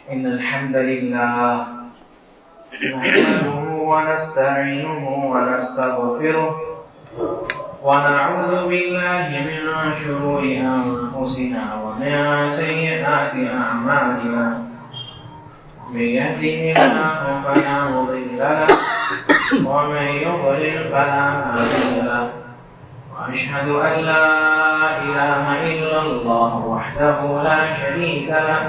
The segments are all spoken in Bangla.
إن الحمد لله نحمده ونستعينه ونستغفره ونعوذ بالله من شرور أنفسنا ومن سيئات أعمالنا من يهده الله فلا مضل له ومن يضلل فلا هادي له وأشهد أن لا إله إلا الله وحده لا شريك له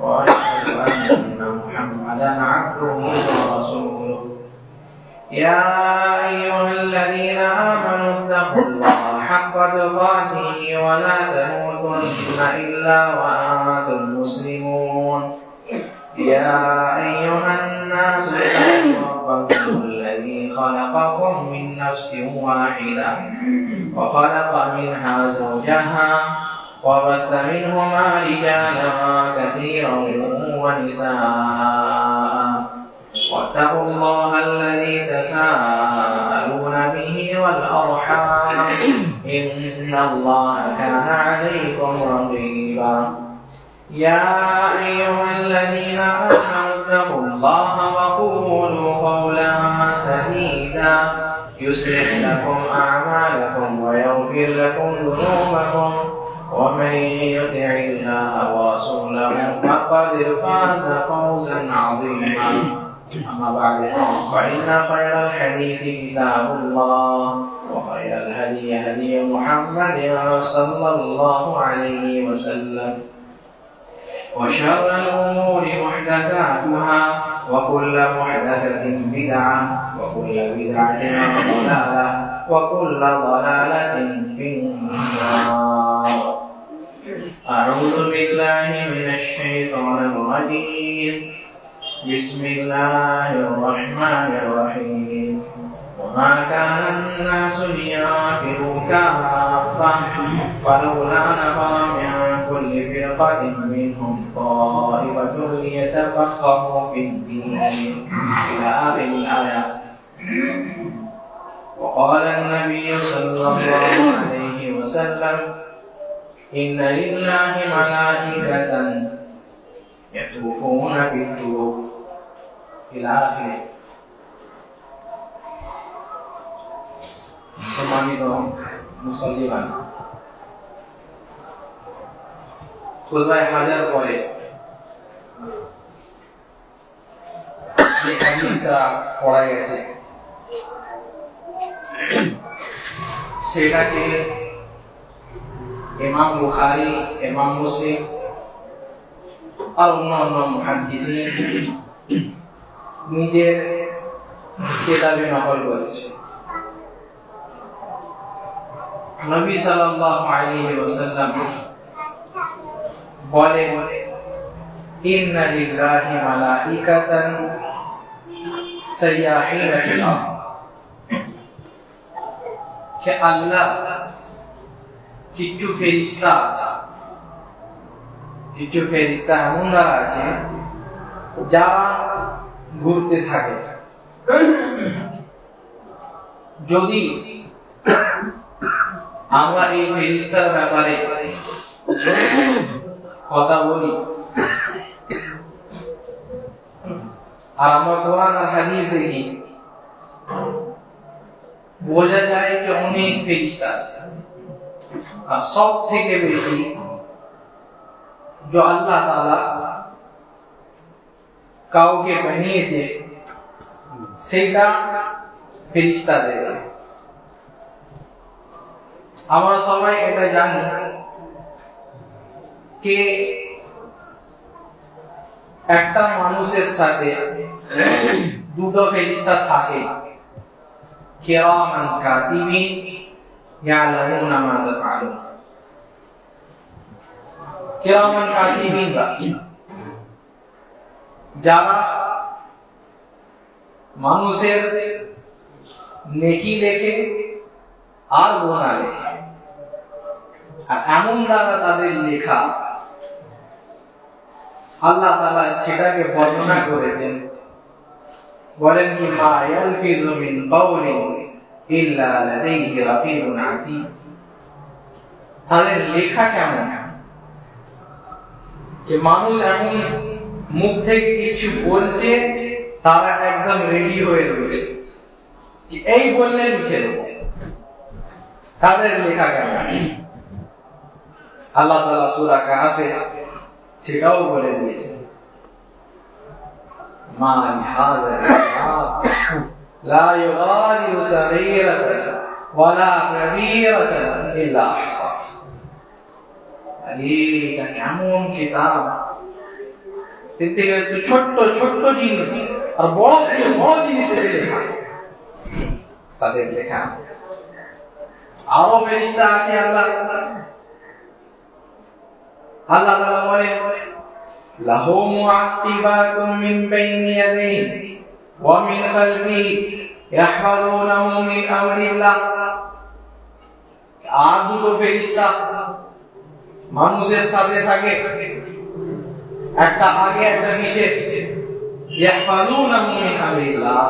وأشهد أن محمدا عبده ورسوله يا أيها الذين آمنوا اتقوا الله حق تقاته ولا تموتن إلا وأنتم مسلمون يا أيها الناس اتقوا ربكم الذي خلقكم من نفس واحدة وخلق منها زوجها وبث منهما رجالا كثيرا ونساء واتقوا الله الذي تساءلون به والأرحام إن الله كان عليكم رقيبا يا أيها الذين آمنوا اتقوا الله وقولوا قولا سديدا يصلح لكم أعمالكم ويغفر لكم ذنوبكم ومن يطع الله ورسوله فقد فاز فوزا عظيما أما بعد فإن خير الحديث كتاب الله وخير الهدي هدي محمد صلى الله عليه وسلم وشر الأمور محدثاتها وكل محدثة بدعة وكل بدعة ضلالة وكل ضلالة في النار أعوذ بالله من الشيطان الرجيم بسم الله الرحمن الرحيم وما كان الناس لينفروا كافة فلولا نفر من كل فرقة منهم طائفة ليتفقهوا في الدين إلى آخر الآية. وقال النبي صلى الله عليه وسلم إن لله ملائكة يطوفون في الطرق إلى آخره. সম্মানিত মুসল্লিগণ, খুতবায়ে হাজার পরে এই হাদিসটা পড়া গেছে, সেটাকে ইমাম বুখারী, ইমাম মুসলিম আর অন্যান্য মুহাদ্দিসিন নিজের কিতাবে নকল করেছে। নবী সাল্লাল্লাহু আলাইহি ওয়াসাল্লাম বলেন, ইন্না লিল্লাহি মালাইকাতান সাইয়াহিনা ফিল আরদ, কে আল্লাহ কিছু ফেরেশতা এমনরা আছে যারা ঘুরতে থাকে। যদি আমরা এই ফেরেশতার ব্যাপারে কথা বলি আর আমরা কোরআন আর হাদিস দেখি, বোঝা যায় যে অনেক ফেরেশতা আছে। আর সব থেকে বেশি যে আল্লাহ তাআলা কাউকে বানিয়েছে সেটা ফেরেশতাদের। আমরা সবাই এটা জানি যে একটা মানুষের সাথে দুটো ফেরেশতা থাকে, কিরামান কাতিবিন ইয়ালামুনা মা তাফআলুন। কিরামান কাতিবিন যারা মানুষের নেকি লেখে আর গুনাহ লেখে, আর এমন দ্বারা তাদের লেখা আল্লাহ তাআলা সেটাকে বর্ণনা করেছেন। বলেন কি, মা ইয়ালফিযু মিন কাওলিন ইল্লা লাদাইহি রাকিবুন আতীদ। তাদের লেখা কেমন যে মানুষ এমন মুখ থেকে কিছু বলছে, তারা একদম রেডি হয়ে রয়েছে, এই বললে লিখে দেব। তাদের লেখা কেমন? আল্লাহ তাআলা সূরা কাহফে সেটাও বলে দিয়েছেন, মা লিহাযা কিতাব লা ইউগাদিরু সাগীরাতান ওয়ালা কাবীরাতান ইল্লা আহসাহা। এটা কেমন কিতাব, ছোট্ট ছোট্ট জিনিস আর বড় থেকে বড় জিনিসের লেখা, তাদের লেখা। আরো ফেরেশতা আছে আল্লাহ তাআলা বলেন, লাহু মুআক্কিবাতুম মিন বাইনি ইয়াদাইহি ওয়া মিন খালফিহি ইয়াহফাযুনাহু মিন আমরিল্লাহ। আর দুটো ফেরেশতা মানুষের সাথে থাকে, একটা আগে একটা পিছে, ইয়াহফাযুনাহু মিন আমরিল্লাহ,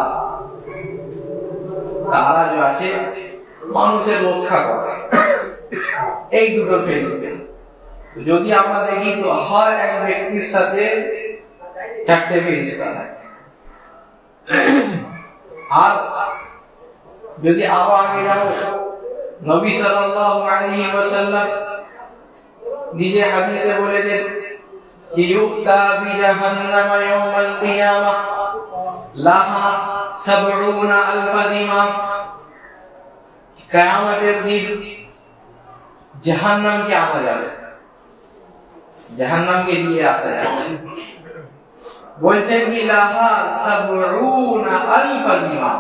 তারা যে আছে মানুষের রক্ষা করে। এই দুটো ফেরেশতা। যদি আমরা দেখি তো হর এক ব্যক্তির সাথে চারটে ফেরেশতা থাকে। আর যদি আরো আগে যাও, নবী সাল্লাল্লাহু আলাইহি ওয়াসাল্লাম নিজে হাদিসে বলেছেন কি ইউতা বিজাহান্নাম ইয়াউমাল কিয়ামাহ লাহা ৭০ আলফ জিমাম। কিয়ামতের দিন জাহান্নামকে আনা যাবে, জাহান্নামকে নিয়ে আসা যাচ্ছে। বলছেন কি লাহা ৭০ আলফ জিমাম,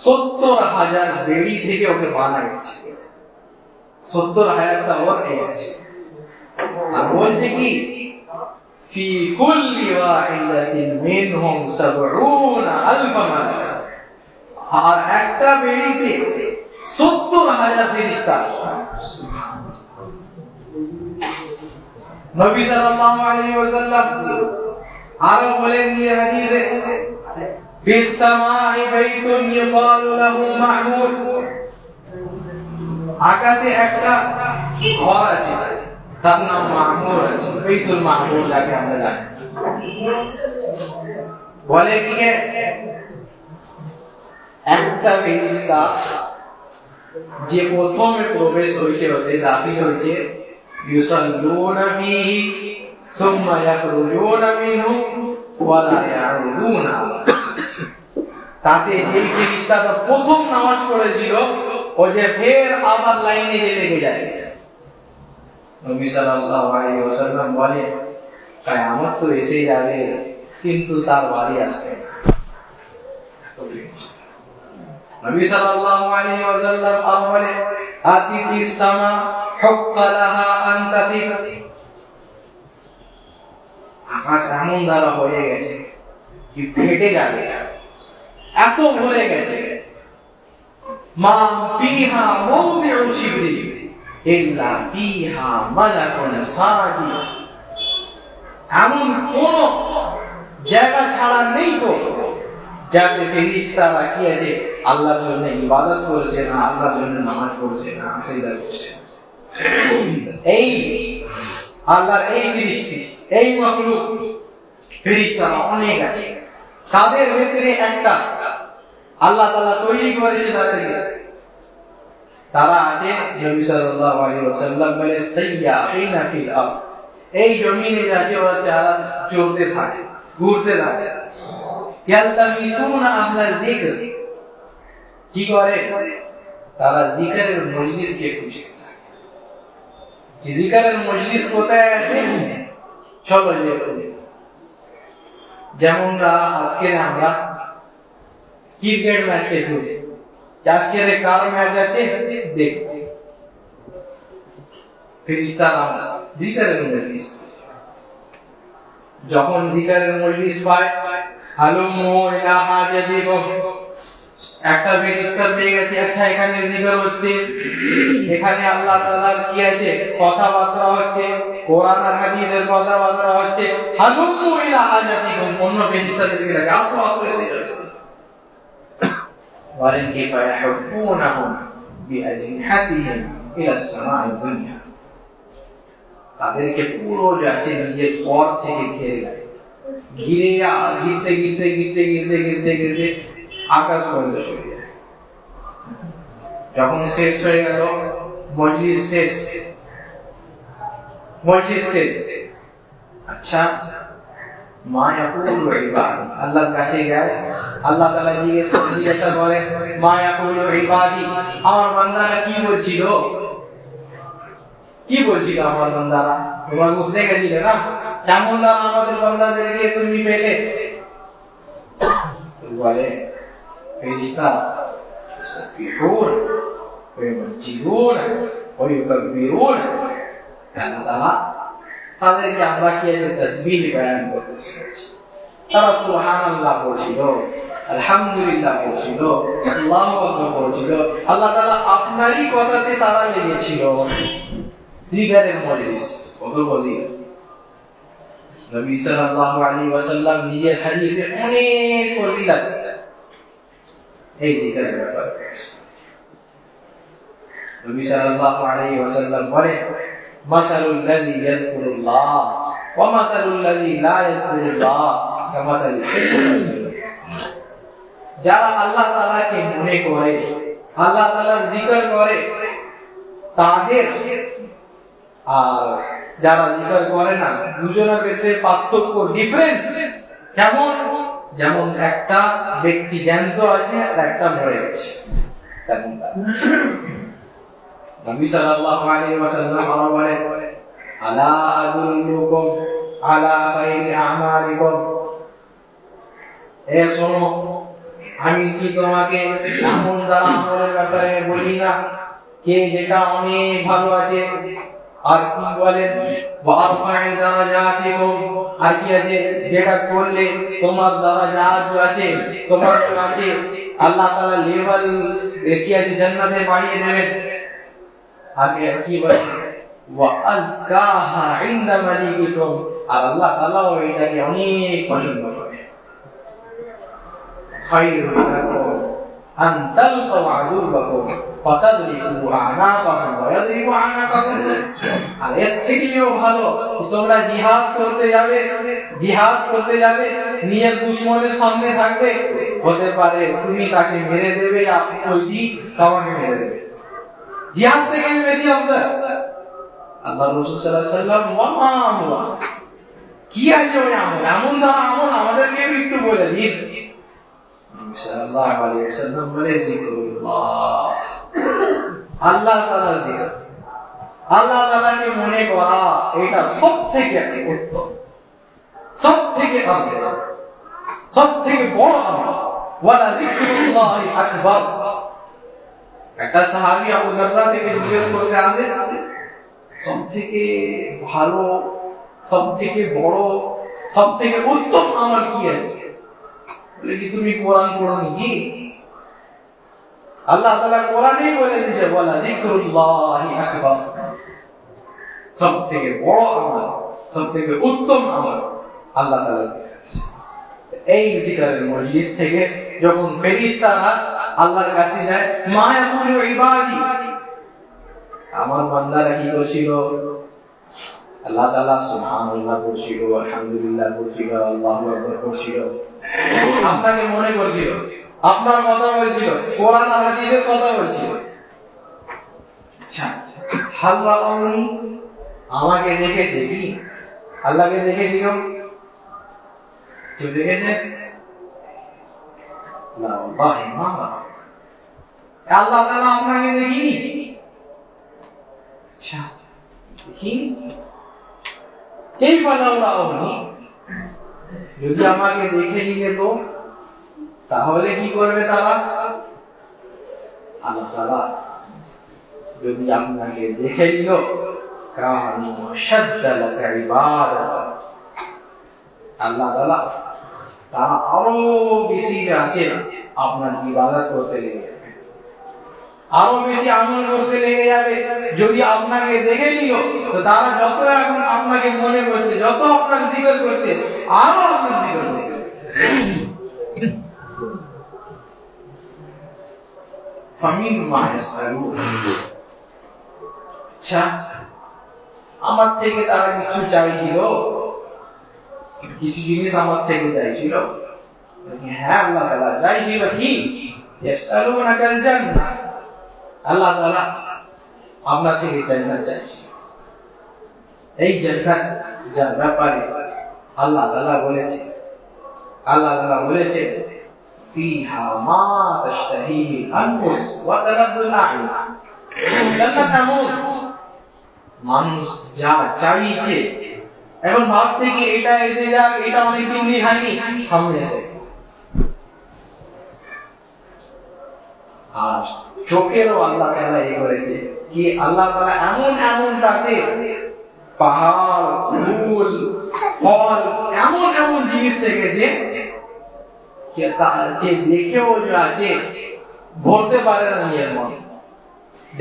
৭০,০০০ বেড়ি থেকে ওকে বানা গেছে, ৭০,০০০টা ওর আছে। আর বলছে কি ফি কুল্লি ওয়াহিদাতিন মিনহুম ৭০ আলফ মালাক, আর একটা বেড়িতে ৭০,০০০ ফেরেশতা। নবী সাল্লাল্লাহু আলাইহি ওয়াসাল্লাম আরো বলেন এই হাদিসে, ফিস সামাই বাইতুন ইউকালু লাহু মাহমুদ, আকাশে একটা ঘর আছে, তার নাম মাহমুদ আছে, বাইতুল মাহমুদ যাকে আমরা জানি। বলে কি একটা ফেরেশতা যে প্রথমে প্রবেশ হয়েছে, ওতে দাখিল হয়েছে, ইউসাল্লুনা ফীহি সুম্মা ইয়াখরুজুনা মিনহু ওয়া লা ইয়াউদুনা। তাতে যেই ফেরেশতাটা প্রথম নামাজ পড়েছিল, ও যে ফের আবার লাইনে লেগে যায়। নবী সাল্লাল্লাহু আলাইহি ওয়াসাল্লাম বলে কিয়ামত তো এসে যাবে, কিন্তু তার বাড়ি আসবে না। নবী সাল্লাল্লাহু আলাইহি ওয়াসাল্লাম আর বলে আতিতিস সামা হুক্কা লাহা আন তাতিক, আকাশ এমন দ্বারা হয়ে গেছে কি ফেটে যাবে, এত ভরে গেছে। মা ফিহা মাওদিউ শিবরি ইল্লা ফিহা মালাকুন সাজিদ, এমন কোন জায়গা ছাড়া নেই তো যাতে ফেরেশতারা কি আছে আল্লাহর জন্য ইবাদত করছে না, আল্লাহর জন্য নামাজ পড়ছে না, সিজদা করছে। এই আল্লাহর এই সৃষ্টি, এই মাখলুক ফেরেশতারা অনেক আছে, তাদের ভিতরে একটা আল্লাহ তাআলা তৈরি করেছে তাদেরকে, তারা আছে নবী সাল্লাল্লাহু আলাইহি ওয়াসাল্লাম বলে সাইয়াহিনা ফিল আরদ, এই জমিনে যাচ্ছে ওরা যারা চলতে থাকে, ঘুরতে থাকে। ইয়ালতামিসুনা আহলা যিকর, কি করে তারা জিকিরের মজলিসকে খুঁজতে থাকে। জিকিরের মজলিস কোথায় আছে, চলো যে যেমন আজকে আমরা ক্রিকেট ম্যাচে ঢুকে, আজকে কার ম্যাচ আছে দেখ, ফেরেশতারা জিকিরের মজলিস, যখন জিকিরের মজলিস পায় হালুমু ইলা হাজাতিকুম, একটা ফেরেশতা পেয়ে গেছে, আচ্ছা এখানে জিকির হচ্ছে, এখানে আল্লাহ তাআলার কি আছে কথাবার্তা হচ্ছে, কোরআন আর হাদিসের কথাবার্তা হচ্ছে, হালুমু ইলা হাজাতিকুম, অন্য ফেরেশতাদেরকে ডাকে আসো আসো এসে যাচ্ছে। বলেন কিফা ইয়াহুফুনাহুম বিআজনিহাতিহিম ইলা সামাঈ দুনিয়া, তাদেরকে পুরো যাচ্ছে নিজের পর থেকে ঘিরে দেয়, ঘিরতে ঘিরতে ঘিরতে ঘিরতে ঘিরতে ঘিরতে আকাশ পর্যন্ত চলে যায়। যখন শেষ হয়ে গেল, মজলিস শেষ। আচ্ছা, মা ইয়াকুলু ইবাদি, আল্লাহর কাছে যায়, আল্লাহ তাআলা জিজ্ঞাসা করেন, মা ইয়াকুলু ইবাদি, আমার বান্দারা কি বলছিল আমার বান্দারা? তোমরা বুঝতে গেছিলে না কেমন আমাদের বান্দাদেরকে তুমি পেলে? বলে ফেরেশতা ইউসাব্বিহুন ওয়া ইউমাজ্জিদুন ওয়া ইউকাব্বিরুন, আল্লাহ তাআলা তাদেরকে আমরা কি আছে তাসবিহ বয়ান করতেছি। তারা সুবহানাল্লাহ বলছিল, আলহামদুলিল্লাহ বলছিল, আল্লাহু আকবার বলছিল। আল্লাহ তাআলা আপনারই কথাতে তারা লেগেছিল। জিকিরের মজলিস কত ফজিলত! নবী সাল্লাল্লাহু আলাইহি ওয়াসাল্লাম নিজের হাদিসে অনেক ফজিলত এই জিকিরের ব্যাপারে। নবী সাল্লাল্লাহু আলাইহি ওয়াসাল্লাম বলেন, মাসালুল লাযী ইয়াযকুরুল্লাহ ওয়া মাসালুল লাযী লা ইয়াযকুরুল্লাহ কামাসালিল হিল্লাতি। যারা আল্লাহ তাআলাকে মনে করে, আল্লাহ তাআলার জিকির করে, তাদের আর যারা জিকির করে না, দুজনের ক্ষেত্রে পার্থক্য, ডিফারেন্স কেমন? যেমন একটা ব্যক্তি জ্যান্ত আছে আর একটা মরে গেছে। নবী সাল্লাল্লাহু আলাইহি ওয়াসাল্লাম বলেন, আলা আদুল্লুকুম আলা খায়রি আমালিকুম, এ শোনো, আমি কি তোমাকে এমন দ্বারা আমলের ব্যাপারে বলি না কে যেটা অনেক ভালো আছে? আর কি বলেন, ওয়ারফা'i দারাজাতিকুম, আর কি আছে যেটা করলে তোমার দারাজাত আছে, তোমার আছে আল্লাহ তাআলা লেভেল কি আছে জান্নাতে বাড়িয়ে দেবেন। আগে কি বলেন, ওয়া আযকাহা ইনদা মালিকিকুম, আর আল্লাহ তাআলা এটাকে অনেক পছন্দ করে। খায়রুল লাকুম আন তালকাউ আদুওয়াকুম ফাতাদরিবু আ'নাকাহুম ওয়া ইয়াদরিবু আ'নাকাকুম, আর এর থেকেও ভালো তোমরা জিহাদ করতে যাবে, নিজের দুশমনের সামনে থাকবে, হতে পারে তুমি তাকে মেরে দেবে, আপনি ওইটি তোমাকে মেরে দেবে। জিহাদ থেকে বেশি আফজাল। আল্লাহ রাসূল সাল্লাল্লাহু আলাইহি ওয়াসাল্লাম ওয়া কি আছে ওই আমল, এমন দ্বারা আমল আমাদেরকে একটু বলে দিন। সাল্লাল্লাহু আলাইহি ওয়াসাল্লাম বলে, জিকিরুল্লাহ, আল্লাহ তাআলার জিকির, আল্লাহ তাআলাকে মনে করা, এটা সবথেকে উত্তম, সবথেকে আফজাল, সবথেকে বড় আমল। ওয়ালা যিকরুল্লাহি আকবার। একটা সাহাবী আবু দারদা থেকে জিজ্ঞেস করতে আসে, সবথেকে ভালো, সবথেকে বড়, সবথেকে উত্তম আমল কি আছে? বলে কি তুমি কোরআন পড়োনি কি? আল্লাহ তাআলা কোরআনেই বলে দিয়েছে, ওয়ালা যিকরুল্লাহি আকবার, সবথেকে বড় আমল, সবথেকে উত্তম আমল আল্লাহ তাআলা দিয়েছে। এই জিকিরের মজলিস থেকে যখন ফেরেশতারা আল্লাহর কাছে যায়, মা ইয়াকুলু ইবাদি, আমার বান্দারা কি করছিল? আল্লাহ তাআলা সুবহানাল্লাহ বলছিল, আলহামদুলিল্লাহ বলছিল, আল্লাহু আকবার বলছিল, আপনাকে মনে করছিল, আপনার কথা বলছিল, কোরআন আর হাদিসের কথা বলছিল। আচ্ছা, আল্লাহ আমাকে দেখেছে কি? আল্লাহকে দেখেছিল? কেউ দেখেছে? না, ওয়াল্লাহি মা। আল্লাহ তাআলা আপনাকে দেখিনি? আচ্ছা, দেখিনি? এই পালাওরাওনি যদি আমাকে দেখে নিয়ে তো তাহলে কি করবে তারা? আল্লাহ তাআলা যদি আপনাকে দেখে নিল, কানু শাদ্দা লাকা ইবাদাত, আল্লাহ তাআলা তারা আরো বেশি আছে আপনার ইবাদত করতে লেগে যাবে, আরো বেশি আমল করতে লেগে যাবে। যদি আপনাকে দেখে নিল তো তারা যত এখন আপনাকে মনে করছে, যত আপনার জিকির করছে, আরো আপনার জিকির করতে। ফামিন মা ইয়াসআলু। আচ্ছা, আমার থেকে তারা কিছু চাইছিল, কিছু জিনিস আমার থেকে চাইছিল। হ্যাঁ আল্লাহ তাআলা চাইছিল কি, ইয়াসআলুনাকাল জান্নাহ, আল্লাহ তাআলা আপনার থেকে জান্নাত চাইছিল। এই জান্নাত যার ব্যাপারে আল্লাহ তাআলা বলেছে ফিহা মা তাশতাহিহি আনফুস ওয়া তারাদ্দুল আ'ইন। জান্নাত এমন, মানুষ যা চাইছে এখন ভাবতে কি এটা এসে যাক, এটা অনেকদিন হয়নি, সামনে এসে। আর চোখেরও আল্লাহ তাআলা এই করেছে কি, আল্লাহ তাআলা এমন এমন তাতে পাহাড়, ফুল, ফল, এমন এমন জিনিস রেখেছে যে দেখেও আছে ভরতে পারে না নিজের মন,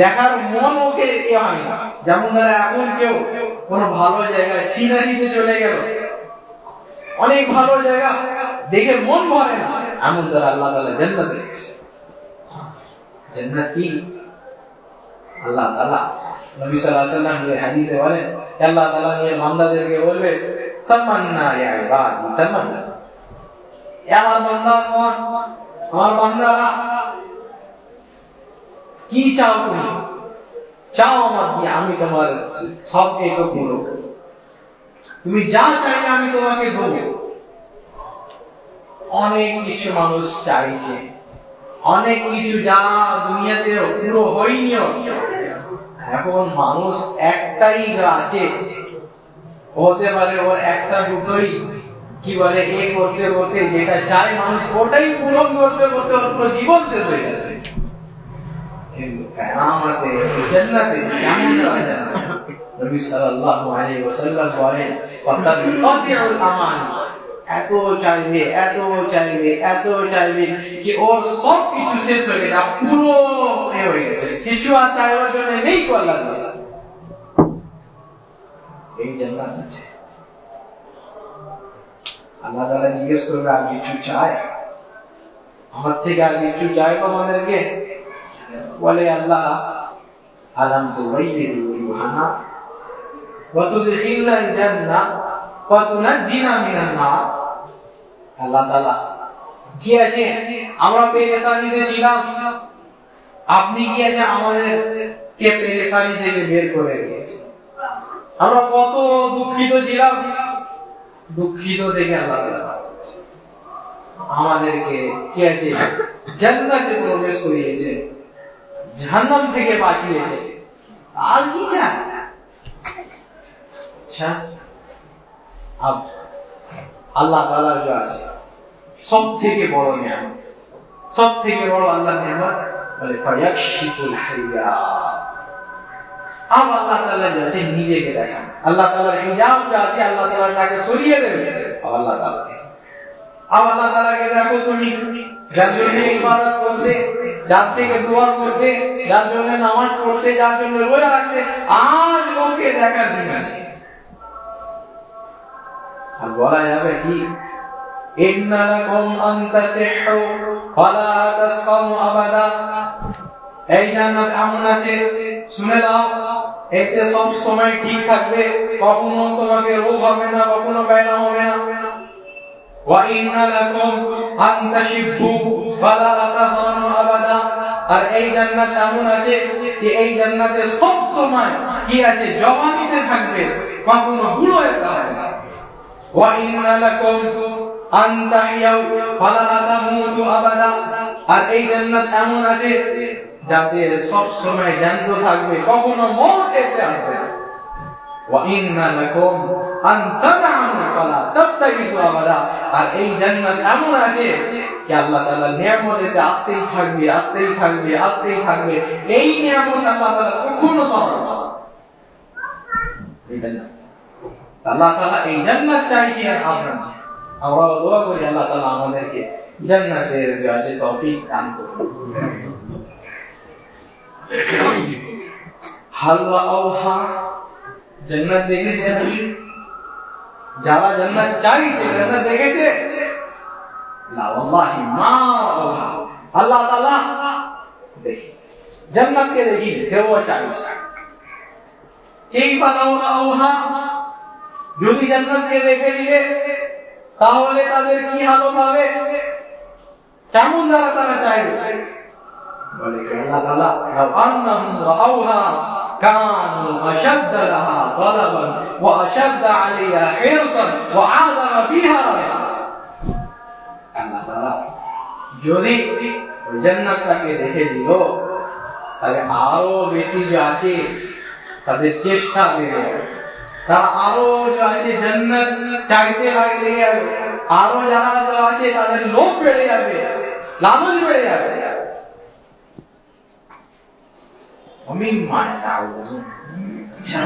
দেখার মন ওকে হয় না। যেমন ধরে এখন কেউ কোন ভালো জায়গায় সিনারিতে চলে গেল, অনেক ভালো জায়গা দেখে মন ভরে না, এমন ধরে আল্লাহ তাআলা জান্নাত রেখেছে। জান্নাত কি, আল্লাহ তাআলা নবী সাল্লাল্লাহু আলাইহি ওয়াসাল্লাম এর হাদিসে বলেন আল্লাহ তাআলা নিজের বান্দাদেরকে বলবে তামান্না ইয়া ইবাদি তামান্না, আমার বান্দারা কি চাও, তুমি চাও আমার দিয়ে, আমি তোমার সব একটু পুরো, তুমি যা চাইবে আমি তোমাকে দেবো। অনেক কিছু মানুষ চাইছে, অনেক কিছু যা দুনিয়াতে পুরো হয়নি। এখন মানুষ একটাই আছে, হতে পারে ওর একটা দুটোই কি বলে এ করতে করতে যেটা চায় মানুষ ওটাই পূরণ করতে করতে ওর পুরো জীবন শেষ হয়ে যাবে। কিন্তু কিয়ামতে জান্নাতে কেমন রাজা, নবী সাল্লাল্লাহু আলাইহি ওয়াসাল্লাম বলেন ফাতাকাতিউল আমান, এত চাইবে এত চাইবে এত চাইবে কি ওর সব কিছু শেষ হয়ে গেছে, পুরো এ হয়ে গেছে, কিছু আর চাইবার জন্য নেই তো আল্লাহ তাআলা। এই জান্নাত আছে, আল্লাহ তাআলা জিজ্ঞেস করবে আর কিছু চাই আমার থেকে, আর কিছু চাই আমাদেরকে? বলে আল্লাহ আলাম তুবাইয়িরু রুহানা ওয়া তুদখিলনাল জান্নাহ ওয়া তুনাজ্জিনা মিনান নার। আল্লাহ তাআলা কি আছে, আমরা পেরেশানিতে ছিলাম, আপনি কি আছে আমাদেরকে পেরেশানি থেকে বের করে দিয়েছেন। আমরা কত দুঃখিত ছিলাম, দুঃখিত থেকে আল্লাহ তাআলা আমাদেরকে কি আছে জান্নাতে প্রবেশ করিয়েছে, জাহান্নাম থেকে বাঁচিয়েছে। আর কি চাই? আচ্ছা अब আল্লাহ তাআলা जो আছে সব থেকে বড় নিয়ামত, সব থেকে বড় আল্লাহ নিয়ামত বলে ফায়াকশিফুল হাইয়া। अब আল্লাহ তাআলা जो আছে নিজেকে দেখান, আল্লাহ তাআলার হিজাব जो আছে আল্লাহ তাআলা তাকে সরিয়ে দেবে। আল্লাহ তাআলা अब আল্লাহ তাআলাকে দেখো, তুমি যার জন্য ইবাদত করতে, যার থেকে দোয়া করতে, যার জন্য নামাজ পড়তে, যার জন্য রোজা রাখতে, আজ ওকে দেখার দিন আছে। আর বলা যাবে কি ইন্না লাকুম আন তাসিহু ওয়া লা তাসকামু আবাদা, এই জান্নাত এমন আছে শুনে নাও, এতে সব সময় ঠিক থাকবে, কখনো তোমাকে রোগ হবে না, কখনো ব্যায়াম হবে না। ওয়া ইন্না লাকুম আন তাশিবু ওয়া লা তাহরানু আবাদা, আর এই জান্নাত এমন আছে যে এই জান্নাতে সব সময় কি আছে, জওয়ানিতে থাকবে, কখনো বুড়ো হতে হবে না। ওয়া ইন্না লাকুম আন তাহিয়াউ ওয়া লা তামুতু আবাদা, আর এই জান্নাত এমন আছে যাতে সব সময় জ্ঞান থাকবে, কখনো মওত এসে আসবে না। ওয়া ইন্না লাকুম আন তানআমু ফালা তাবতাইসু আবাদা, আর এই জান্নাত এমন আছে যে আল্লাহ তাআলা নিয়ামতে আসতেই থাকবে আসতেই থাকবে আসতেই থাকবে, এই নিয়ামত আল্লাহ তাআলা কখনো সরাবে না। এই জান্নাত আল্লাহ তাআলা এই জান্নাত চাইছি, আর আমরা দোয়া করি আল্লাহ তাআলা আমাদেরকে জান্নাতের যে তৌফিক দান করুন। হালওয়া আওহা, জান্নাত দেখেছে নাকি? যারা জান্নাত চাইছে জান্নাত দেখেছে? লা ওয়াল্লাহি মা আওহা, আল্লাহ তাআলা দেখি জান্নাতকে দেখি, দেওয়া চাইছে। কাইফা লাউ রাউহা, যদি জান্নাতকে দেখে নিলে তাহলে তাদের কি হালত হবে, কেমন দ্বারা তারা চাইবে? বলে আল্লাহ তাআলা লাউ আন্নাহুম রাউহা কানু আশাদ্দা লাহা তালাবান ওয়া আশাদ্দা আলাইহা হিরসান ওয়া আযama ফিহা রাগবা। আল্লাহ তাআলা যদি ওই জান্নাতটাকে দেখে দিল তাহলে আরো বেশি যে আছে তাদের চেষ্টা বেড়ে যাবে, তারা আরো যে আছে জান্নাত চাইতে লাগলে যাবে, আরো যারা আছে তাদের লোভ বেড়ে যাবে, লালচ বেড়ে যাবে। আমি মায়া আচ্ছা,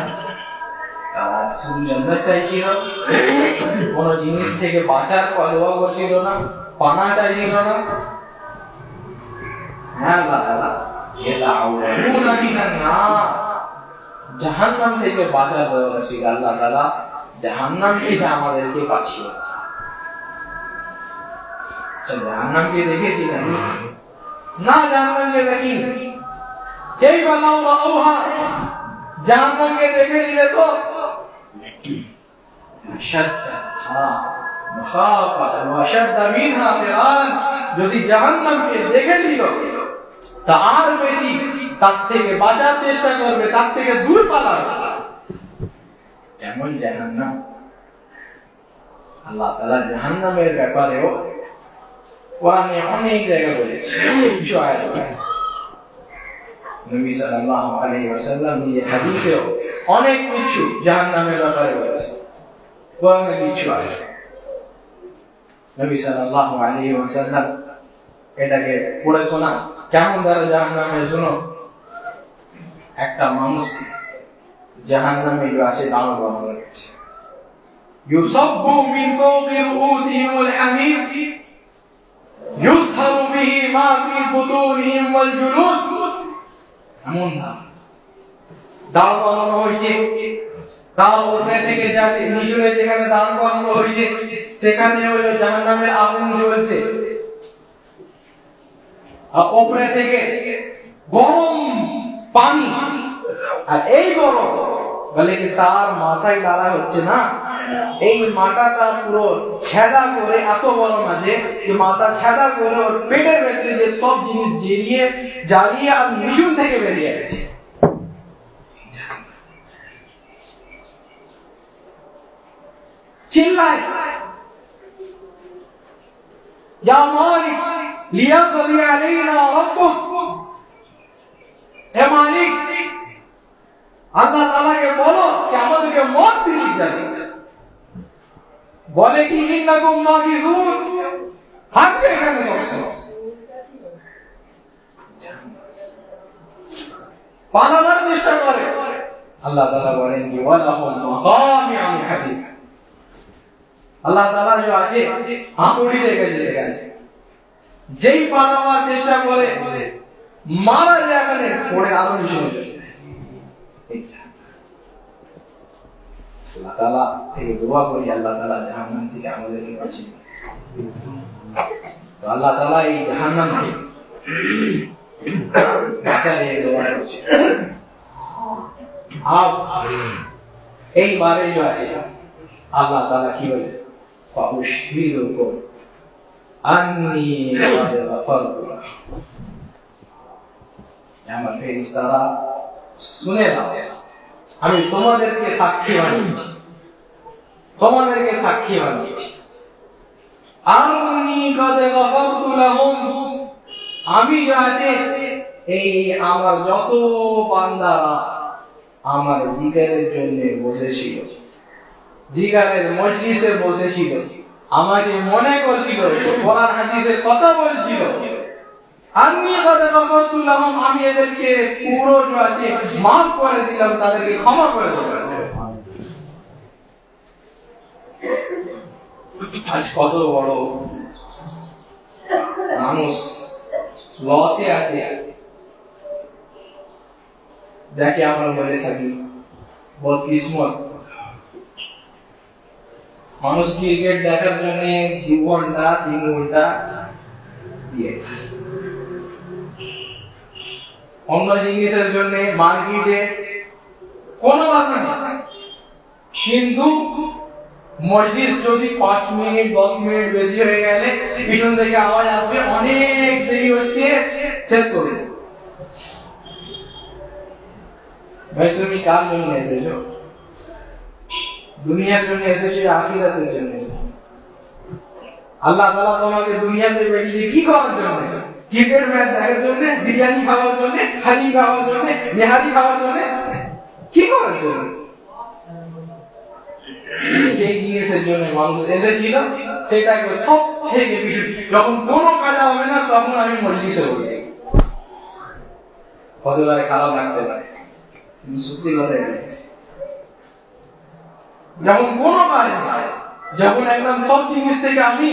তারা শুধু জান্নাত চাইছিল, কোন জিনিস থেকে বাঁচার দোয়া করছিল না, পানা চাইছিল না। হ্যাঁ আল্লাহ তাআলা ইয়ালাউনা মিনান নার, জাহান্নাম থেকে বাঁচার দোয়া করছিল। আল্লাহ তাআলা জাহান্নাম থেকে আমাদেরকে বাঁচিয়ে। জাহান্নামকে দেখেছি না, জাহান্নামকে দেখিনি। কাইফা লাউ রাউহা, জাহান্নামকে দেখে নিলে তো যদি জাহান্নামকে দেখে নিল তা আর বেশি তার থেকে বাঁচার চেষ্টা করবে, তার থেকে দূর পালাবে। এমন জাহান্নাম। আল্লাহ তাআলা জাহান্নামের ব্যাপারেও কোরআনে অনেক জায়গায় বলেছে। নবী সাল্লাল্লাহু আলাইহি ওয়াসাল্লাম এই হাদিসেও অনেক কিছু জাহান্নামের ব্যাপারে বলেছে। কোরআনে কিছু আছে, নবী সাল্লাল্লাহু আলাইহি ওয়াসাল্লাম এটাকে পড়ে শোনা কেমন দ্বারা জাহান্নামে। শুনো, একটা মানুষ জাহান্নামে আছে দাঁড় করানো হয়েছে। ইউসাব্বু মিন ফাওকি রুউসিহিমুল হামিম ইউসহারু বিহি মা ফি বুতুনিহিম ওয়াল জুলুদ। এমন দাঁড় করানো হয়েছে, তার উপরে থেকে যাচ্ছে নিচে, যেখানে দাঁড় করানো হয়েছে সেখানে ওই জাহান্নামের আগুন জ্বলছে, আর উপরে থেকে গরম পানি। আর এই গরম বলে কি তার মাথায় লাগা হচ্ছে না, এই মাথাটা পুরো ছেদা করে, এত গরম আছে যে মাথা ছেদা করে ওর পেটের ভেতরে যে সব জিনিস জ্বালিয়ে আর নিচুন থেকে বেরিয়ে গেছে। চিল্লায়, ইয়া মালিক লিয়াকদি আলাইনা রাব্বুক, হে মালিক আল্লাহ তাআলাকে বলো যে আমাদেরকে মত দিতে যাবে। বলে কি ইন্নাকুম মাকিসুন, থাকবে এখানে সবসময়। পালানোর চেষ্টা করে। আল্লাহ তাআলা বলেন কি ওয়ালাহুম মাকামিউ মিন হাদিদ, আল্লাহ তাআলা যে আছে হাতুড়ি রেখেছে সেখানে, যেই পালাবার চেষ্টা করে মারা যাবে পড়ে আরো নিচে চলে যায়। আল্লাহ তাআলা থেকে দোয়া করি আল্লাহ তাআলা জাহান্নাম থেকে আমাদেরকে বাঁচিয়ে। তো আল্লাহ তাআলা এই জাহান্নাম থেকে বাঁচালে দোয়া করছে। আপ এই বারে যে আছে আল্লাহ তাআলা কি বলে, ফাউশহিদুকুম আন্নী ক্বাদ গাফারতু লাহুম। আমার ফেরেশতারা শুনে নাও, আমি তোমাদেরকে সাক্ষী বানিয়েছি, তোমাদেরকে সাক্ষী বানিয়েছি। আন্নী ক্বাদ গাফারতু লাহুম, আমি জানি এই আমার যত বান্দারা আমার জিকিরের জন্য বসেছিল, জিকিরের মজলিসে বসেছিল, আমাকে মনে করছিল, কোরআন হাদিসের কথা বলছিল, আন্নী ক্বাদ গাফারতু লাহুম, আমি এদেরকে পুরো আছে মাফ করে দিলাম, তাদেরকে ক্ষমা করে দিলাম। আজ কত বড় মানুষ লসে আছে, যাকে আমরা বলে থাকি বদকিসমত। মানুষ ক্রিকেট দেখার জন্য 2 ঘন্টা 3 ঘন্টা দিয়ে, অন্য জিনিসের জন্য মার্কেটে কোনো বাধা নেই। কিন্তু মজলিস যদি 5 মিনিট 10 মিনিট বেশি হয়ে গেলে পিছন থেকে আওয়াজ আসবে অনেক দেরি হচ্ছে, শেষ করে দেব। ভাই তুমি কার জন্য এসেছো? দুনিয়ার জন্য এসেছো, আখিরাতের জন্য এসেছো? আল্লাহ তাআলা তোমাকে দুনিয়াতে পাঠিয়েছে কি করার জন্য? ক্রিকেট ম্যাচ দেখার জন্য, বিরিয়ানি খাওয়ার জন্য, হালিম খাওয়ার জন্য, নেহারি খাওয়ার জন্য? কি করার জন্য? যে জিনিসের জন্য মানুষ এসেছিল সেটাকে সব থেকে যখন কোনো কাজ হবে না তখন আমি মজলিসে বসি। হজলায় খারাপ লাগতে পারে, কিন্তু সত্যি কথা এটা। যখন কোনো কাজ নেই, যখন একদম সব জিনিস থেকে আমি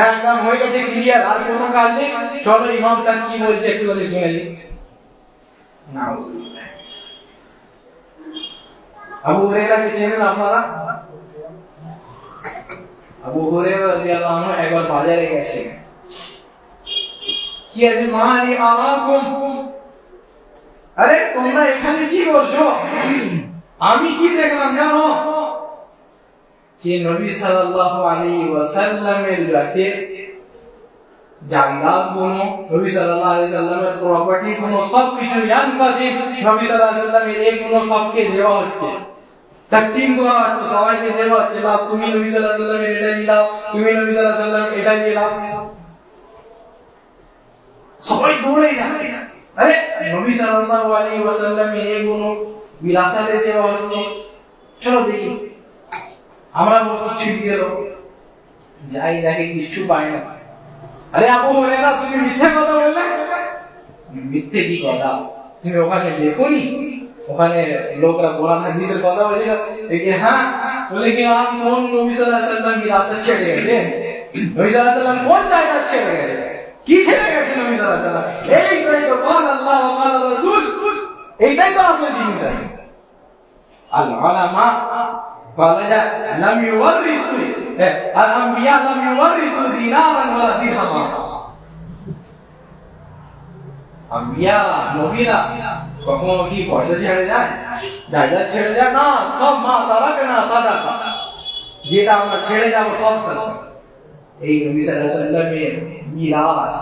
একদম হয়ে গেছে ক্লিয়ার, আর কোনো কাজ নেই, চলো ইমাম সাহেব কি বলছে একটু করে শুনে নিই। আবু হুরায়রাকে চেনেন আপনারা? আবু হুরায়রা রাদিয়াল্লাহু আনহু একবার বাজারে গেছে। কি আছে মা আলী আলাকুম, আরে তোমরা এখানে কি করছো? আমি কি দেখলাম জানো? যে নবী সাল্লাল্লাহু আলাইহি ওয়াসাল্লামের কাছে জায়গা কোনো, নবী সাল্লাল্লাহু আলাইহি ওয়াসাল্লামের প্রপার্টি কোনো সবকিছু ইয়ানকাসিম, নবী সাল্লাল্লাহু আলাইহি ওয়াসাল্লামের এই কোনো সবকে দেওয়া হচ্ছে, তাকসিম করা হচ্ছে, সবাইকে দেওয়া হচ্ছে। লাও তুমি নবী সাল্লাল্লাহু আলাইহি ওয়াসাল্লামের এটা নিয়ে নাও, তুমি নবী সাল্লাল্লাহু আলাইহি ওয়াসাল্লাম এটা নিয়ে নাও। সবাই দৌড়ে যায়, আরে নবী সাল্লাল্লাহু আলাইহি ওয়াসাল্লামের এই কোনো বিলাসাতে দেওয়া হচ্ছে, চলো দেখি। আমরা কিছু দিয়ে দেবো, যাই দেখে কিছু পাই না। আরে আবু হুরায়রা তুমি মিথ্যে কথা বললে। মিথ্যে কি কথা? তুমি ওখানে দেখোনি ওখানে লোকরা কোরআন হাদিসের কথা বলেছিল? দেখে হ্যাঁ, বলে কি আমি কোন নবী সাল্লাল্লাহু আলাইহি ওয়াসাল্লাম কি রাস্তা ছেড়ে গেছে? নবী সাল্লাল্লাহু আলাইহি ওয়াসাল্লাম কোন জায়গা ছেড়ে গেছে? কি ছেড়ে গেছে নবী সাল্লাল্লাহু আলাইহি ওয়াসাল্লাম? এইটাই তো কোন আল্লাহ ওয়া কোন রাসূল, এইটাই তো আসল জিনিস। আল উলামা قالوا لم يورثوا الانبياء لم يورثوا دينارا ولا درهما। আম্বিয়া নবীরা কখনো কি পয়সা ছেড়ে যায়, জায়গা ছেড়ে যায় না? সব মা তারাকে না সাদাকা, যেটা আমরা ছেড়ে যাব সব সাদাকা। এই নবী সাল্লাল্লাহু আলাইহি ওয়াসাল্লামের মিরাস,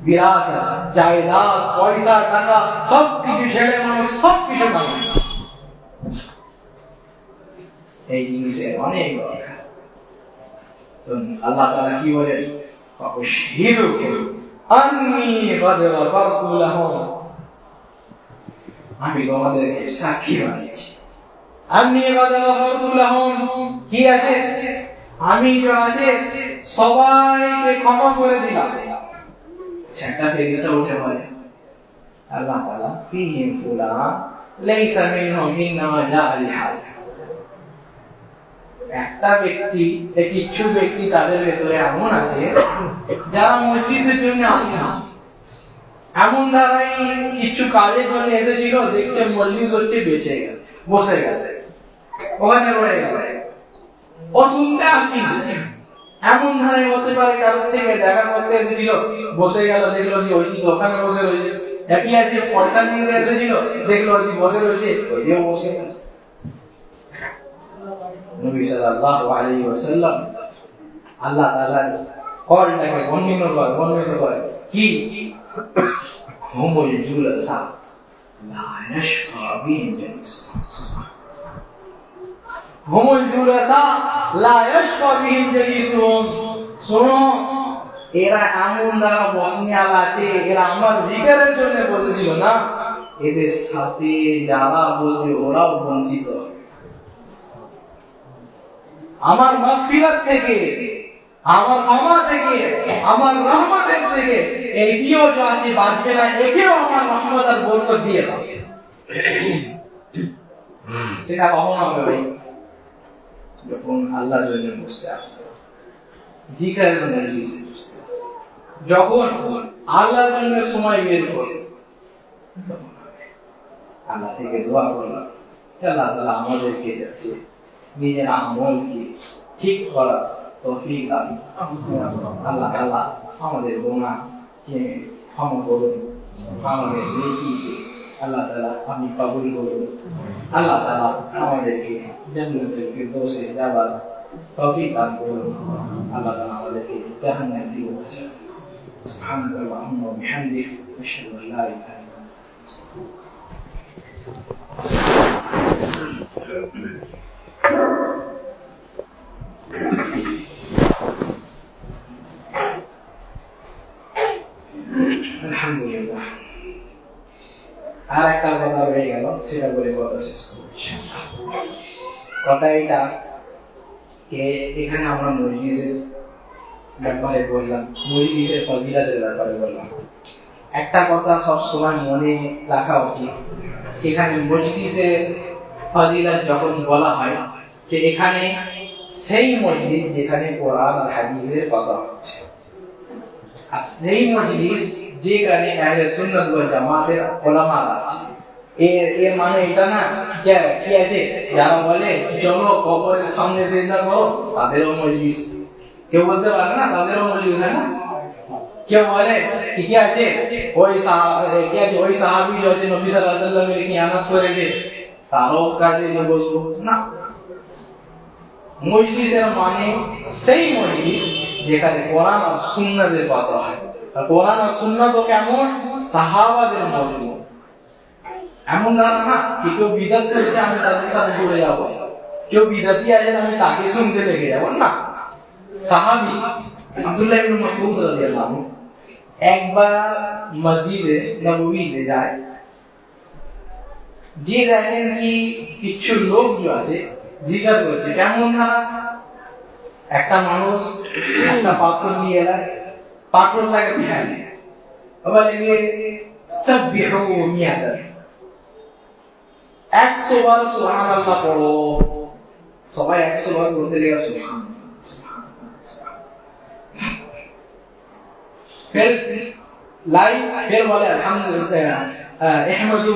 বিরাসত, জায়দাদ, পয়সা টাকা সব কিছু ছেড়ে মানুষ সব কিছু বানিয়েছে। এই জিনিসের অনেক দরকার। তো আল্লাহ তাআলা কি বলেন? ফাবশিরুহুম আন্নী ক্বাদ গাফারতু লাহুম, আমি তোমাদেরকে সাক্ষী বানিয়েছি। আন্নী ক্বাদ গাফারতু লাহুম, কি আছে? আমি যা আছে সবাইকে ক্ষমা করে দিলাম। একটা ফেরেশতা উঠে বলে আল্লাহ তাআলা ফীহিম ফুলান লাইসা মিনহুম ইন্নামা জাআ লিহাজা। একটা ব্যক্তি, কিছু ব্যক্তি তাদের ভেতরে এমন আছে যারা মজলিসের জন্য আসে না, এমন দ্বারাই কিছু কাজের জন্য এসেছিল, দেখছে মজলিস হচ্ছে বেঁচে গেছে, বসে গেছে, ওখানে রয়ে গেল, ও শুনতে আসি না। এমন ধারে হতে পারে কারোর থেকে দেখা করতে এসেছিল, বসে গেল, দেখলো যে ওই ওখানে বসে রয়েছে। একই আছে পয়সা নিয়ে এসেছিল, দেখলো ওই বসে রয়েছে, ওই দিয়েও বসে গেল। নবী সাল্লাল্লাহু আলাইহি ওয়াসাল্লাম আল্লাহ তাআলা কলটাকে বর্ণিত করে কি? হুমুল জুলাসা লা ইয়াশকা বিহিম জালিসুহুম, হুমুল জুলাসা লা ইয়াশকা বিহিম জালিসুহুম। শোনো, এরা এমন দ্বারা বসনিয়ালা আছে, এরা আমার জিকিরের জন্য বসেছিল না, এদের সাথে যারা বসবে ওরাও বঞ্চিত। আমার মাগফিরাত থেকে, আমার ক্ষমা থেকে, আমার রহমতের থেকে এই দিও যা আছে বাঁচবে না, একেও আমার রহমত আর বরকত দিয়ে দাও। সেটা কখন হবে ভাই? যখন আল্লাহর জন্য বসতে আসে, জিকিরের মজলিসে বসতে আসে, যখন আল্লাহর জন্য সময় বের করে, আল্লাহ থেকে দোয়া করলাম আল্লাহ তাআলা আমাদেরকে যাচ্ছে নিজের আমলকে ঠিক করা তৌফিক দান। আল্লাহ তাআলা আমাদের গুনাহকে ক্ষমা করুন, আমাদের নেকিকে আল্লাহ তাআলা আপনি কবুল করুন। আল্লাহ তাআলা আমাদেরকে জান্নাতুল ফিরদৌসে যাবার তৌফিক দান করুন। আল্লাহ তাআলা আমাদেরকে জাহান্নাম থেকে বাঁচান। সুবহানাকা আল্লাহুম্মা ওয়া বিহামদিক আশহাদু আল লা ইলাহা ইল্লা আনতা। আলহামদুলিল্লাহ। আর একটা কথা রয়ে গেল, সেটা বলে কথা শেষ করব ইনশাআল্লাহ। কথা এটা যে এখানে আমরা মজলিসের ব্যাপারে বললাম, মজলিসের ফজিলতের ব্যাপারে বললাম। একটা কথা সব সময় মনে রাখা উচিত, এখানে মজলিসের ফজিলত যখন বলা হয় যে এখানে সেই মজলিস যেখানে কোরআন আর হাদিসের কথা হচ্ছে, আর সেই মজলিস যেখানে আহলে সুন্নাত ওয়াল জামাতের উলামা আছে। এর মানে এটা না কি আছে, যারা বলে চলো কবরের সামনে সিজদা করো, তাদেরও মজলিস। কেউ বলতে পারে না তাদেরও মজলিস, হয় না? কেউ বলে কি আছে ওই সাহাবী যে নবী সাল্লাল্লাহু আলাইহি ওয়াসাল্লামের খিয়ানত করেছে, তারও কাজে বসবো না। মজলিসের মানে সেই মজলিস যেখানে কোরআন আর সুন্নাতের কথা হয়। আর কোরআন আর সুন্নাত কেমন? সাহাবাদের মজমু। এমন না কি কেউ বিদআত করছে আমি তাদের সাথে জুড়ে যাব, কেউ বিদআতি আছে আমি তাকে শুনতে লেগে যাব না। সাহাবী আব্দুল্লাহ ইবনে মাসউদ রাদিয়াল্লাহু আনহু একবার মসজিদে নববীতে যায়, যে দেখেন কি কিছু লোক আছে জিকির করছে। কেমন ধারা, একটা মানুষ একটা পাথর নিয়ে এলায়, পাথরটাকে পিছায় নেয়, আবার এগিয়ে সাব্বিহু মিয়াতান, 100 বার সুবহানাল্লাহ পড়ো। সবাই 100 বার বলতে লেগে সুবহানাল্লাহ। फिर बोले अल्हम्दुलिल्लाह, इहमदु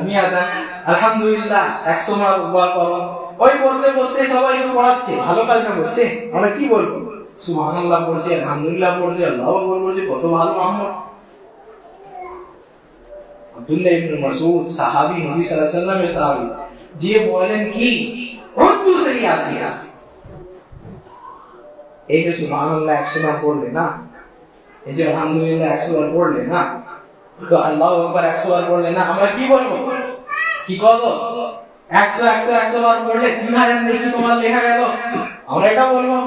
मियादान, আলহামদুলিল্লাহ 100 বার পড়ো। ওই বলতে বলতে সবাই পড়াচ্ছে, ভালো কাজটা করছে। আমরা কি বলবো? সুবহানাল্লাহ পড়ছে, আলহামদুলিল্লাহ পড়ছে, আল্লাহু আকবার পড়ছে, কত ভালো আমল। আব্দুল্লাহ ইবনে মাসউদ সাহাবী, নবী সাল্লাল্লাহু আলাইহি ওয়াসাল্লামের সাহাবী, যে বলেন কি উর্দু শরিয়াত দিয়া এই যে সুবহানাল্লাহ 100 বার পড়লে না, এই যে আলহামদুলিল্লাহ 100 বার পড়লে না, তো আল্লাহু আকবার 100 বার পড়লে না, আমরা কি বলবো? কি করবো? 100 বার পড়লে 3000 নেকি তোমার লেখা গেল, আমরা এটা বলবো?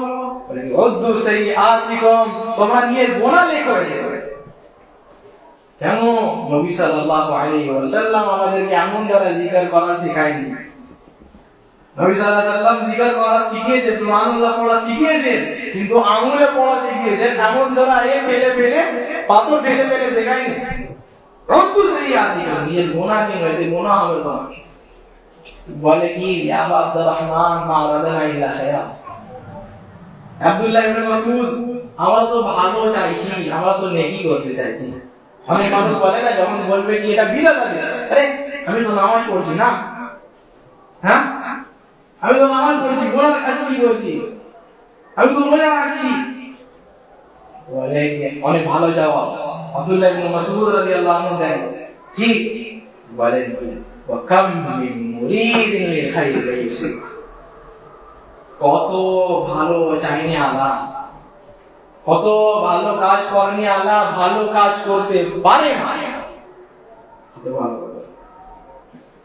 উর্দু শরিয়াতিকুম, তোমরা নিয়ে গোনা লেখো। কেন? নবী সাল্লাল্লাহু আলাইহি ওয়াসাল্লাম আমাদেরকে এমন দ্বারা জিকির করা শেখায়নি। নবী সাল্লাল্লাহু আলাইহি ওয়াসাল্লাম জিকির করা শিখিয়েছে, সুবহানাল্লাহ পড়া শিখিয়েছে, কিন্তু আঙুলে পড়া শিখিয়েছে এমন দ্বারা ফেলে ফেলে, পাথর ফেলে ফেলে শেখায়নি। উর্দু শরিয়াতিকুম, নিয়ে গোনা কি নয়, গোনা হবে তোমার। বলে কি ইয়া আব্দুর রহমান মা রাদানা ইল্লা খায়রা। আব্দুল্লাহ ইবনে মাসউদ, আমরা তো ভালো চাইছি, আমরা তো নেকি করতে চাইছি। অনেক মানুষ বলে না, যখন বলবে কি এটা বিদআত আছে, আরে আমি তো নামাজ পড়ছি না, হ্যাঁ আমি তো নামাজ পড়ছি, গোনার কাজ কি করছি, আমি তো রোজা রাখছি। বলে অনেক ভালো জবাব আব্দুল্লাহ ইবনে মাসউদ রাদিয়াল্লাহু আনহু দেন কি বলেন কি ওয়াকাম মিন মুরিদিন লিল খাইর ইউসিব, কত ভালো চাইনি আল্লাহ, কত ভালো কাজ করনি আল্লাহ, ভালো কাজ করতে পারে না।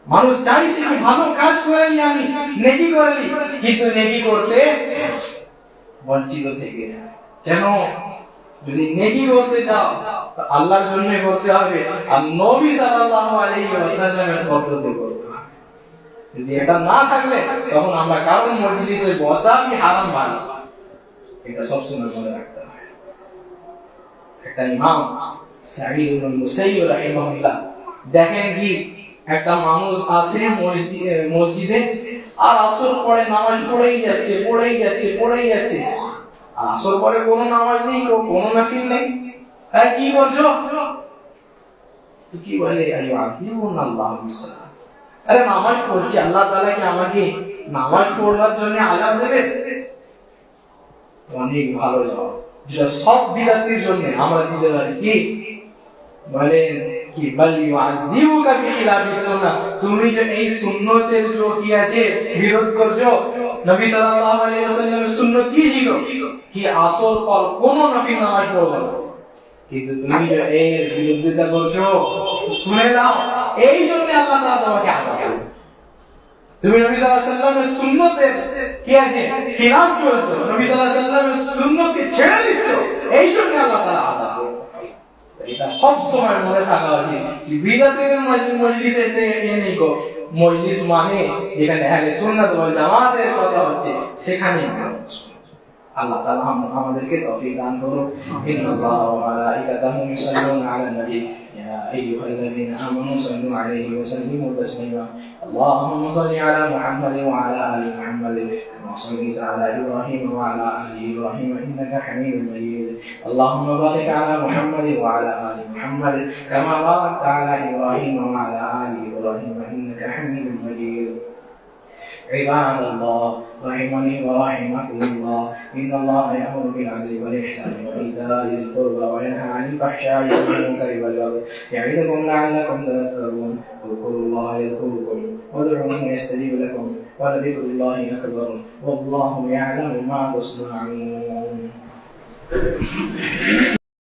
মানুষ চাইছে কি ভালো কাজ করেনি, আমি নেকি করিনি, কিন্তু নেকি করতে বঞ্চিত থেকে। কেন? যদি নেকি করতে চাও আল্লাহর জন্য করতে হবে, আর নবী সাল্লাল্লাহু আলাইহি ওয়াসাল্লামের পদ্ধতিতে করতে হবে। যদি এটা না থাকলে তখন আমরা কারণ মজলিসে বসা কি হারাম মানি, এটা সবসময় মনে রাখতে হবে। একটা ইমাম সাঈদ ইবনে মুসাইয়্যিব রাহিমাহুল্লাহ দেখেন কি একটা মানুষ আসে মসজিদে, আর আসর পরে নামাজ পড়েই যাচ্ছে। আসর পরে কোনো নামাজ নেই, কোনো নাফিল নেই, কি করছো? তো কি বলে আল্লাহ বিসালাম, আরে নামাজ পড়ছি, আল্লাহ তাআলা কি আমাকে নামাজ পড়বার জন্য আযাব দেবে? অনেক ভালো জবাব, যেটা সব বিদআতির জন্য আমরা দিতে পারি। কি বলেন কি বল ইউআযিবুকা বিখিলাফিস সুন্নাহ, তুমি যে এই সুন্নতের যে কি আছে বিরোধ করছো। নবী সাল্লাল্লাহু আলাইহি ওয়াসাল্লামের সুন্নাত কি ছিল, কি আসর পর কোন নফল নামাজ পড়বে না, কিন্তু তুমি যে এর বিরোধিতা করছো, শুনে নাও এই জন্য আল্লাহ তাআলা তোমাকে আযাব করবে। তুমি নবী সাল্লাল্লাহু আলাইহি ওয়াসাল্লামের সুন্নতের কি আছে খিলাফ করছো, নবী সাল্লাল্লাহু আলাইহি ওয়াসাল্লামের সুন্নতকে ছেড়ে দিচ্ছ, এই জন্য আল্লাহ তাআলা আযাব করবে। এটা সব সময় মনে থাকা উচিত। বিদাতের মজলিসে নেই গো, মজলিস মানে যেখানে আহলে সুন্নাত ওয়াল জামাতের কথা হচ্ছে সেখানে আল্লাহ তাআলা আমাদেরকে তৌফিক দান করুন। ইন্নাল্লাহা ওয়া মালাইকাতাহু ইউসাল্লুনা আলান নবী ইয়া আইয়ুহাল্লাযীনা আমানু সাল্লু আলাইহি ওয়া সাল্লিমু তাসলিমা। আল্লাহুম্মা সাল্লি আলা মুহাম্মাদিন ওয়া আলা আলি মুহাম্মাদিন কামা সাল্লাইতা আলা ইব্রাহিম ওয়া আলা আলি ইব্রাহিম ইন্নাকা হামিদুম মাজিদ। আল্লাহুম্মা বারিক আলা মুহাম্মাদিন ওয়া আলা আলি মুহাম্মাদিন কামা বারাকতা আলা ইব্রাহিম ওয়া আলা আলি ইব্রাহিম ইন্নাকা হামিদুম মাজিদ। عباد الله رحمني ورحمكم الله، إن الله يأمر بالعدل والإحسان وإيتاء ذي القربى وينهى عن الفحشاء والمنكر والبغي يعظكم لعلكم تذكرون. اذكروا الله يذكركم وادعوه يستجيب لكم ولذكر الله أكبر والله يعلم ما تصنعون.